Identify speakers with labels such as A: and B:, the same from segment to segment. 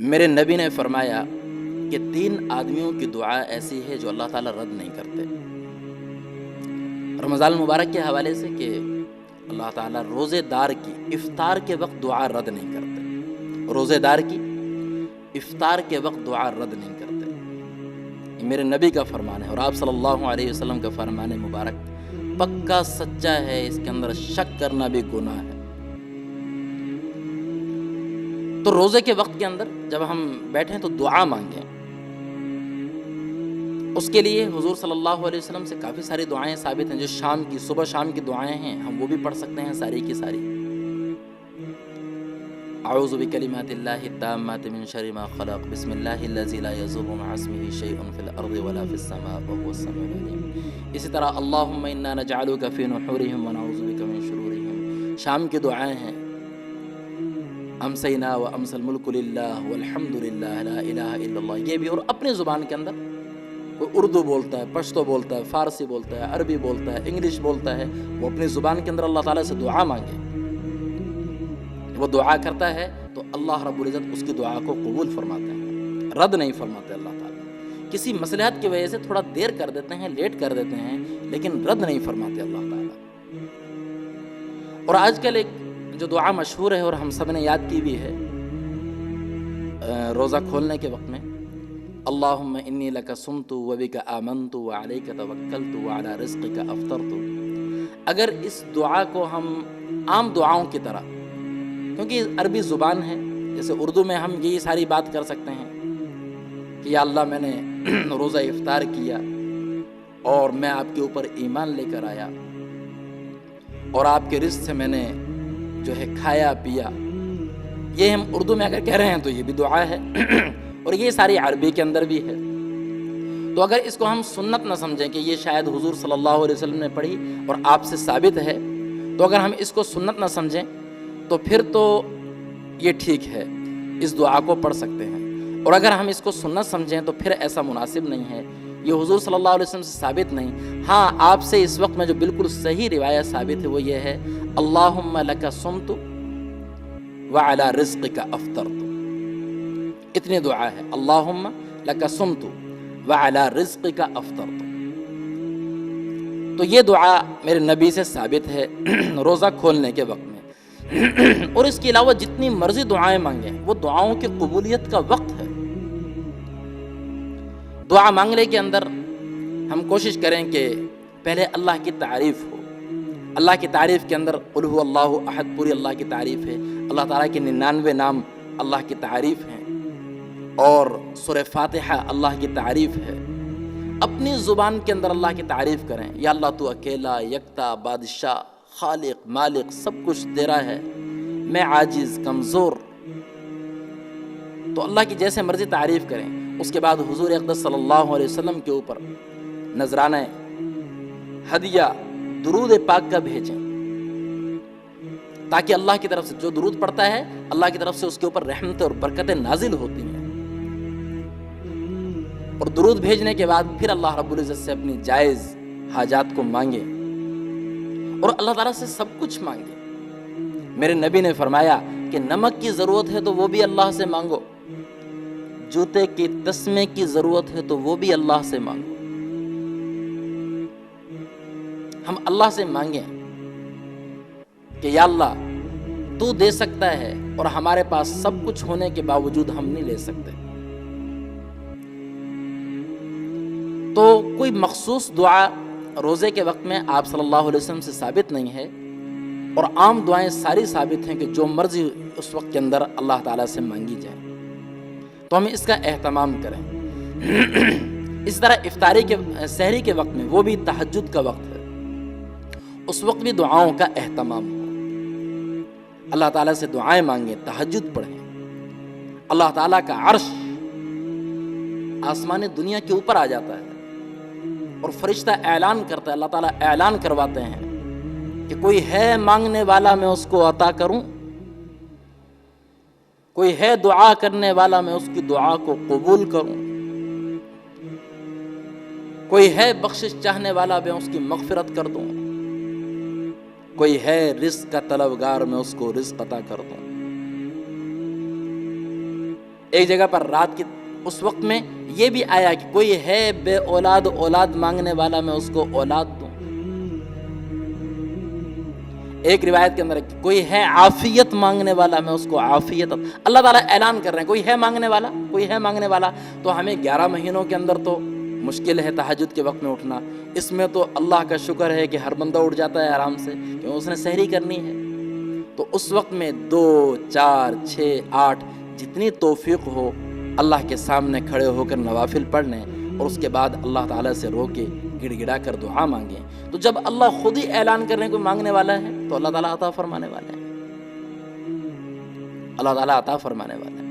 A: میرے نبی نے فرمایا کہ 3 آدمیوں کی دعا ایسی ہے جو اللہ تعالیٰ رد نہیں کرتے۔ رمضان المبارک کے حوالے سے کہ اللہ تعالیٰ روزے دار کی افطار کے وقت دعا رد نہیں کرتے، روزے دار کی افطار کے وقت دعا رد نہیں کرتے، یہ میرے نبی کا فرمان ہے، اور آپ صلی اللہ علیہ وسلم کا فرمان مبارک پکا سچا ہے، اس کے اندر شک کرنا بھی گناہ ہے۔ تو روزے کے وقت کے اندر جب ہم بیٹھیں تو دعا مانگیں، اس کے لیے حضور صلی اللہ علیہ وسلم سے کافی ساری دعائیں ثابت ہیں، جو صبح شام کی دعائیں ہیں، ہم وہ بھی پڑھ سکتے ہیں ساری کی ساری۔ اعوذ بکلمات اللہ التامات من شر ما خلق، بسم اللہ الذی لا یضر مع اسمہ شیء فی الارض ولا فی السماء وهو السمیع العلیم۔ اسی طرح اللہم انا نجعلک فی نحورہم ونعوذ بک من شرورہم۔ شام کی دعائیں ہیں امسینا و امس الملک للہ والحمد للہ لا الہ الا اللہ، یہ بھی، اور اپنی زبان کے اندر کوئی اردو بولتا ہے، پشتو بولتا ہے، فارسی بولتا ہے، عربی بولتا ہے، انگلش بولتا ہے، وہ اپنی زبان کے اندر اللہ تعالیٰ سے دعا مانگے، وہ دعا کرتا ہے تو اللہ رب العزت اس کی دعا کو قبول فرماتے ہیں، رد نہیں فرماتے اللہ تعالیٰ۔ کسی مصلحت کی وجہ سے تھوڑا دیر کر دیتے ہیں، لیٹ کر دیتے ہیں، لیکن رد نہیں فرماتے اللہ تعالیٰ۔ اور آج کل ایک جو دعا مشہور ہے اور ہم سب نے یاد کی بھی ہے روزہ کھولنے کے وقت میں، اللہم انی لک صمت و بک آمنت و علیک توکلت و علی رزقک افطرت۔ اگر اس دعا کو ہم عام دعاؤں کی طرح، کیونکہ عربی زبان ہے، جیسے اردو میں ہم یہی ساری بات کر سکتے ہیں کہ یا اللہ میں نے روزہ افطار کیا اور میں آپ کے اوپر ایمان لے کر آیا اور آپ کے رزق سے میں نے جو ہے کھایا پیا، یہ ہم اردو میں اگر کہہ رہے ہیں تو یہ بھی دعا ہے، اور یہ ساری عربی کے اندر بھی ہے۔ تو اگر اس کو ہم سنت نہ سمجھیں کہ یہ شاید حضور صلی اللہ علیہ وسلم نے پڑھی اور آپ سے ثابت ہے، تو اگر ہم اس کو سنت نہ سمجھیں تو پھر تو یہ ٹھیک ہے، اس دعا کو پڑھ سکتے ہیں، اور اگر ہم اس کو سنت سمجھیں تو پھر ایسا مناسب نہیں ہے، یہ حضور صلی اللہ علیہ وسلم سے ثابت نہیں۔ ہاں، آپ سے اس وقت میں جو بالکل صحیح روایت ثابت ہے وہ یہ ہے، اللہم لک صمت وعلی رزقک افطرت، اتنی دعا ہے، اللہم لک صمت وعلی رزقک افطرت۔ تو یہ دعا میرے نبی سے ثابت ہے روزہ کھولنے کے وقت میں، اور اس کے علاوہ جتنی مرضی دعائیں مانگیں، وہ دعاؤں کی قبولیت کا وقت ہے۔ دعا مانگنے کے اندر ہم کوشش کریں کہ پہلے اللہ کی تعریف ہو، اللہ کی تعریف کے اندر قل هو اللہ احد، پوری اللہ کی تعریف ہے، اللہ تعالیٰ کے 99 نام اللہ کی تعریف ہیں، اور سورہ فاتحہ اللہ کی تعریف ہے۔ اپنی زبان کے اندر اللہ کی تعریف کریں، یا اللہ تو اکیلا یکتا بادشاہ خالق مالک سب کچھ تیرا ہے، میں عاجز کمزور، تو اللہ کی جیسے مرضی تعریف کریں۔ اس کے بعد حضور اقدس صلی اللہ علیہ وسلم کے اوپر نذرانہ ہدیہ درود پاک کا بھیجیں، تاکہ اللہ کی طرف سے جو درود پڑتا ہے اللہ کی طرف سے اس کے اوپر رحمت اور برکتیں نازل ہوتی ہیں، اور درود بھیجنے کے بعد پھر اللہ رب العزت سے اپنی جائز حاجات کو مانگے، اور اللہ تعالیٰ سے سب کچھ مانگے۔ میرے نبی نے فرمایا کہ نمک کی ضرورت ہے تو وہ بھی اللہ سے مانگو، جوتے کی تسمے کی ضرورت ہے تو وہ بھی اللہ سے مانگو۔ ہم اللہ سے مانگیں کہ یا اللہ تو دے سکتا ہے، اور ہمارے پاس سب کچھ ہونے کے باوجود ہم نہیں لے سکتے۔ تو کوئی مخصوص دعا روزے کے وقت میں آپ صلی اللہ علیہ وسلم سے ثابت نہیں ہے، اور عام دعائیں ساری ثابت ہیں کہ جو مرضی اس وقت کے اندر اللہ تعالیٰ سے مانگی جائے، تو ہم اس کا اہتمام کریں۔ اس طرح افطاری کے سحری کے وقت میں، وہ بھی تہجد کا وقت ہے، اس وقت بھی دعاؤں کا اہتمام ہو، اللہ تعالیٰ سے دعائیں مانگیں، تہجد پڑھیں۔ اللہ تعالیٰ کا عرش آسمان دنیا کے اوپر آ جاتا ہے، اور فرشتہ اعلان کرتا ہے، اللہ تعالیٰ اعلان کرواتے ہیں کہ کوئی ہے مانگنے والا میں اس کو عطا کروں، کوئی ہے دعا کرنے والا میں اس کی دعا کو قبول کروں، کوئی ہے بخشش چاہنے والا میں اس کی مغفرت کر دوں، کوئی ہے رزق کا طلبگار میں اس کو رزق عطا کر دوں۔ ایک جگہ پر رات کی اس وقت میں یہ بھی آیا کہ کوئی ہے بے اولاد اولاد مانگنے والا، میں اس کو اولاد دوں۔ ایک روایت کے اندر کوئی ہے عافیت مانگنے والا، میں اس کو عافیت۔ اللہ تعالیٰ اعلان کر رہے ہیں کوئی ہے مانگنے والا، کوئی ہے مانگنے والا۔ تو ہمیں 11 مہینوں کے اندر تو مشکل ہے تہجد کے وقت میں اٹھنا، اس میں تو اللہ کا شکر ہے کہ ہر بندہ اٹھ جاتا ہے آرام سے، کیوں اس نے سحری کرنی ہے۔ تو اس وقت میں 2 4 6 8 جتنی توفیق ہو اللہ کے سامنے کھڑے ہو کر نوافل پڑھ لیں، اور اس کے بعد اللہ تعالیٰ سے رو کے گڑ گڑا کر دعا مانگیں۔ تو جب اللہ خود ہی اعلان کرنے کوئی مانگنے والا ہے تو اللہ تعالیٰ عطا فرمانے والا ہے، اللہ تعالیٰ عطا فرمانے والا ہے۔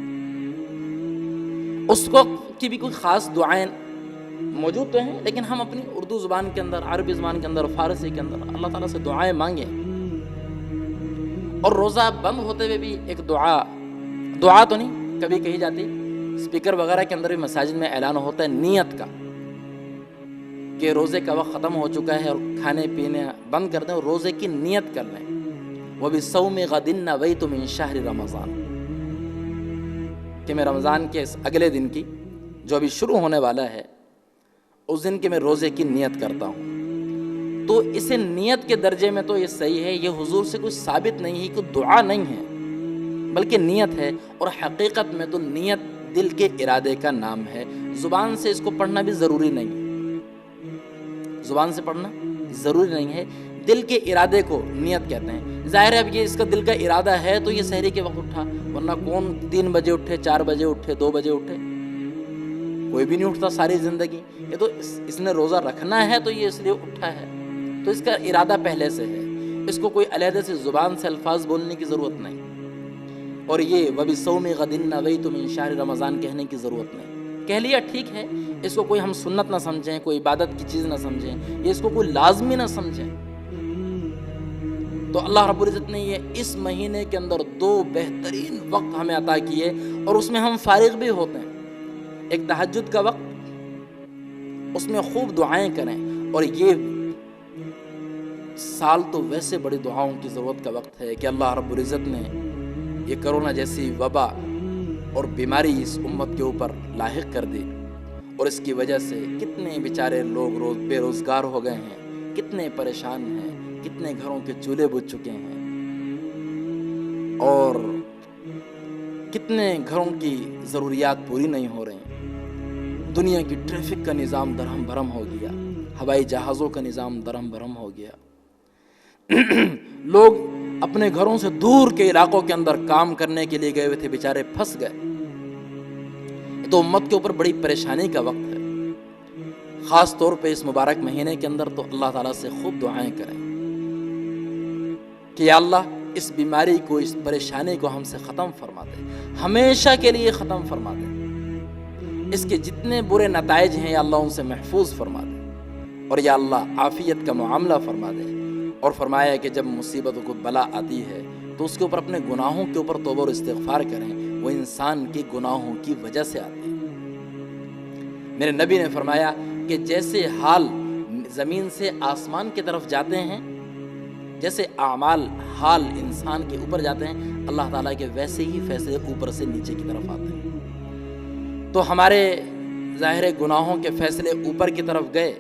A: اس وقت کی بھی کوئی خاص دعائیں موجود تو ہیں، لیکن ہم اپنی اردو زبان کے اندر، عربی زبان کے اندر، فارسی کے اندر اللہ تعالیٰ سے دعائیں مانگیں۔ اور روزہ بند ہوتے ہوئے بھی ایک دعا تو نہیں کبھی کہی جاتی، اسپیکر وغیرہ کے اندر بھی مساجد میں اعلان ہوتا ہے نیت کا کہ روزے کا وقت ختم ہو چکا ہے اور کھانے پینے بند کر دیں اور روزے کی نیت کر لیں۔ وَبِالصَّوْمِ غَدٍ نَوَيْتُ مِنْ شَهْرِ رمضان، کہ میں رمضان کے اس اگلے دن کی جو ابھی شروع ہونے والا ہے اس دن کے میں روزے کی نیت کرتا ہوں۔ تو اسے نیت کے درجے میں تو یہ صحیح ہے، یہ حضور سے کوئی ثابت نہیں ہے، کوئی دعا نہیں ہے بلکہ نیت ہے۔ اور حقیقت میں تو نیت دل کے ارادے کا نام ہے، زبان سے اس کو پڑھنا بھی ضروری نہیں ہے، زبان سے پڑھنا ضروری نہیں ہے، دل کے ارادے کو نیت کہتے ہیں۔ ظاہر ہے اب یہ اس کا دل کا ارادہ ہے تو یہ سحری کے وقت اٹھا، ورنہ کون 3 بجے اٹھے، 4 بجے اٹھے، 2 بجے اٹھے، کوئی بھی نہیں اٹھتا ساری زندگی۔ یہ تو اس نے روزہ رکھنا ہے تو یہ اس لیے اٹھا ہے، تو اس کا ارادہ پہلے سے ہے، اس کو کوئی علیحدہ سے زبان سے الفاظ بولنے کی ضرورت نہیں، اور یہ وَبِالصَّوْمِ غَدٍ نَوَيْتُ مِنْ شَهْرِ رمضان کہنے کی ضرورت نہیں۔ کہہ لیا ٹھیک ہے، اس کو کوئی ہم سنت نہ سمجھیں، کوئی عبادت کی چیز نہ سمجھیں، یہ اس کو کوئی لازمی نہ سمجھیں۔ تو اللہ رب العزت نے یہ اس مہینے کے اندر 2 بہترین وقت ہمیں عطا کیے، اور اس میں ہم فارغ بھی ہوتے ہیں۔ ایک تہجد کا وقت، اس میں خوب دعائیں کریں، اور یہ سال تو ویسے بڑی دعاؤں کی ضرورت کا وقت ہے کہ اللہ رب العزت نے یہ کرونا جیسی وبا اور بیماری اس امت کے اوپر لاحق کر دی، اور اس کی وجہ سے کتنے بیچارے لوگ بے روزگار ہو گئے ہیں، کتنے پریشان ہیں، کتنے گھروں کے چولہے بجھ چکے ہیں، اور کتنے گھروں کی ضروریات پوری نہیں ہو رہی۔ دنیا کی ٹریفک کا نظام درہم برہم ہو گیا، ہوائی جہازوں کا نظام درہم برہم ہو گیا، لوگ اپنے گھروں سے دور کے علاقوں کے اندر کام کرنے کے لیے گئے ہوئے تھے، بیچارے پھنس گئے۔ تو امت کے اوپر بڑی پریشانی کا وقت ہے، خاص طور پہ اس مبارک مہینے کے اندر تو اللہ تعالیٰ سے خوب دعائیں کریں کہ یا اللہ اس بیماری کو، اس پریشانی کو ہم سے ختم فرما دے، ہمیشہ کے لیے ختم فرما دے، اس کے جتنے برے نتائج ہیں یا اللہ ان سے محفوظ فرما دے، اور یا اللہ عافیت کا معاملہ فرما دے۔ اور فرمایا کہ جب مصیبت کو بلا آتی ہے تو اس کے اوپر اپنے گناہوں کے اوپر توبہ اور استغفار کریں، وہ انسان کے گناہوں کی وجہ سے آتی ہے۔ میرے نبی نے فرمایا کہ جیسے حال زمین سے آسمان کی طرف جاتے ہیں، جیسے اعمال حال انسان کے اوپر جاتے ہیں، اللہ تعالیٰ کے ویسے ہی فیصلے اوپر سے نیچے کی طرف آتے ہیں۔ تو ہمارے ظاہر گناہوں کے فیصلے اوپر کی طرف گئے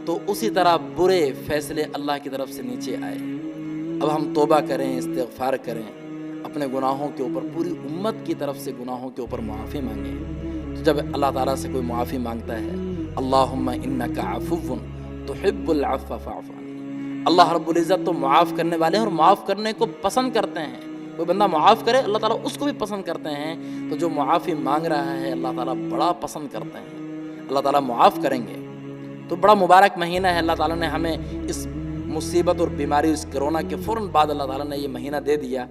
A: تو اسی طرح برے فیصلے اللہ کی طرف سے نیچے آئے۔ اب ہم توبہ کریں، استغفار کریں، اپنے گناہوں کے اوپر، پوری امت کی طرف سے گناہوں کے اوپر معافی مانگیں۔ تو جب اللہ تعالیٰ سے کوئی معافی مانگتا ہے، اللہم انک عفو تحب العفو فاعف عنی، اللہ رب العزت تو معاف کرنے والے ہیں اور معاف کرنے کو پسند کرتے ہیں۔ کوئی بندہ معاف کرے اللہ تعالیٰ اس کو بھی پسند کرتے ہیں، تو جو معافی مانگ رہا ہے اللہ تعالیٰ بڑا پسند کرتے ہیں، اللہ تعالیٰ معاف کریں گے۔ تو بڑا مبارک مہینہ ہے، اللہ تعالیٰ نے ہمیں اس مصیبت اور بیماری، اس کرونا کے فوراً بعد اللہ تعالیٰ نے یہ مہینہ دے دیا،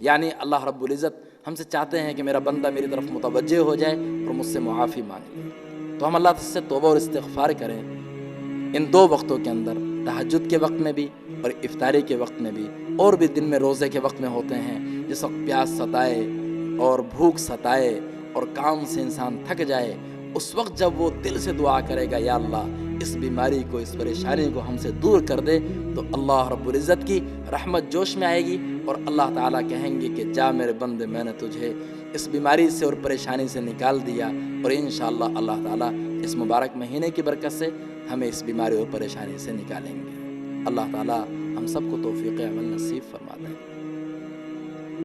A: یعنی اللہ رب العزت ہم سے چاہتے ہیں کہ میرا بندہ میری طرف متوجہ ہو جائے اور مجھ سے معافی مانگ لے۔ تو ہم اللہ سے توبہ اور استغفار کریں ان 2 وقتوں کے اندر، تہجد کے وقت میں بھی اور افطاری کے وقت میں بھی، اور بھی دن میں روزے کے وقت میں ہوتے ہیں جس وقت پیاس ستائے اور بھوک ستائے اور کام سے انسان تھک جائے، اس وقت جب وہ دل سے دعا کرے گا یا اللہ اس بیماری کو، اس پریشانی کو ہم سے دور کر دے، تو اللہ رب العزت کی رحمت جوش میں آئے گی، اور اللہ تعالیٰ کہیں گے کہ جا میرے بندے، میں نے تجھے اس بیماری سے اور پریشانی سے نکال دیا، اور انشاءاللہ اللہ تعالیٰ اس مبارک مہینے کی برکت سے ہمیں اس بیماری اور پریشانی سے نکالیں گے۔ اللہ تعالیٰ ہم سب کو توفیق عمل نصیب فرما دیں۔